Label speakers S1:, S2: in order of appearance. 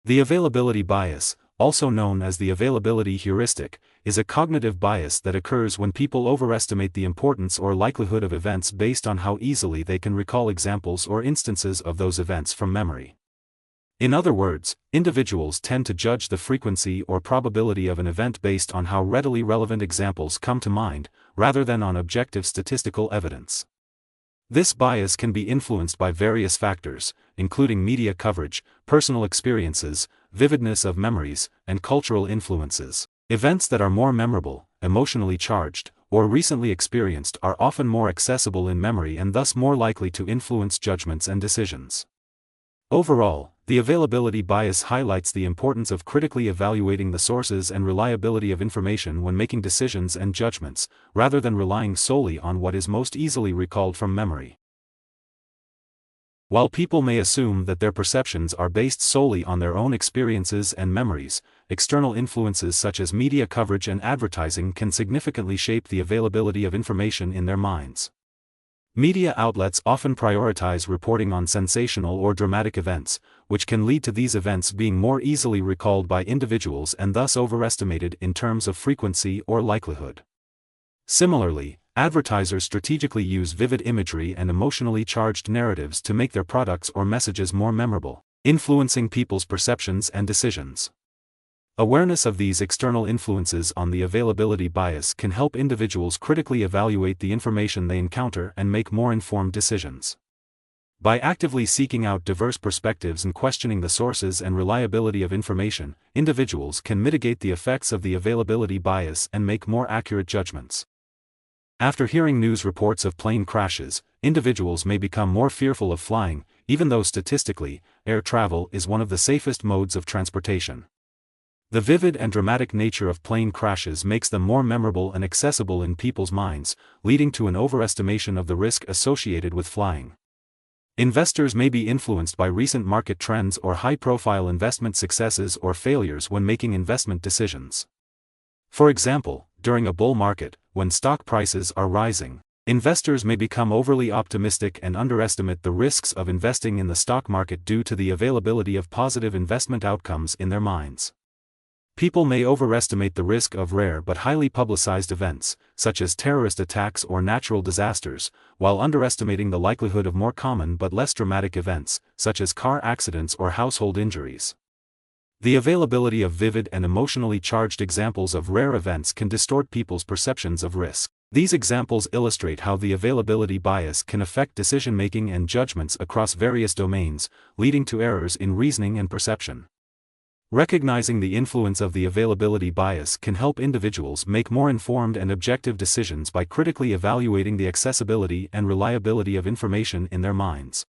S1: The availability bias, also known as the availability heuristic, is a cognitive bias that occurs when people overestimate the importance or likelihood of events based on how easily they can recall examples or instances of those events from memory. In other words, individuals tend to judge the frequency or probability of an event based on how readily relevant examples come to mind, rather than on objective statistical evidence. This bias can be influenced by various factors, including media coverage, personal experiences, vividness of memories, and cultural influences. Events that are more memorable, emotionally charged, or recently experienced are often more accessible in memory and thus more likely to influence judgments and decisions. Overall, the availability bias highlights the importance of critically evaluating the sources and reliability of information when making decisions and judgments, rather than relying solely on what is most easily recalled from memory. While people may assume that their perceptions are based solely on their own experiences and memories, external influences such as media coverage and advertising can significantly shape the availability of information in their minds. Media outlets often prioritize reporting on sensational or dramatic events, which can lead to these events being more easily recalled by individuals and thus overestimated in terms of frequency or likelihood. Similarly, advertisers strategically use vivid imagery and emotionally charged narratives to make their products or messages more memorable, influencing people's perceptions and decisions. Awareness of these external influences on the availability bias can help individuals critically evaluate the information they encounter and make more informed decisions. By actively seeking out diverse perspectives and questioning the sources and reliability of information, individuals can mitigate the effects of the availability bias and make more accurate judgments. After hearing news reports of plane crashes, individuals may become more fearful of flying, even though statistically, air travel is one of the safest modes of transportation. The vivid and dramatic nature of plane crashes makes them more memorable and accessible in people's minds, leading to an overestimation of the risk associated with flying. Investors may be influenced by recent market trends or high-profile investment successes or failures when making investment decisions. For example, during a bull market, when stock prices are rising, investors may become overly optimistic and underestimate the risks of investing in the stock market due to the availability of positive investment outcomes in their minds. People may overestimate the risk of rare but highly publicized events, such as terrorist attacks or natural disasters, while underestimating the likelihood of more common but less dramatic events, such as car accidents or household injuries. The availability of vivid and emotionally charged examples of rare events can distort people's perceptions of risk. These examples illustrate how the availability bias can affect decision-making and judgments across various domains, leading to errors in reasoning and perception. Recognizing the influence of the availability bias can help individuals make more informed and objective decisions by critically evaluating the accessibility and reliability of information in their minds.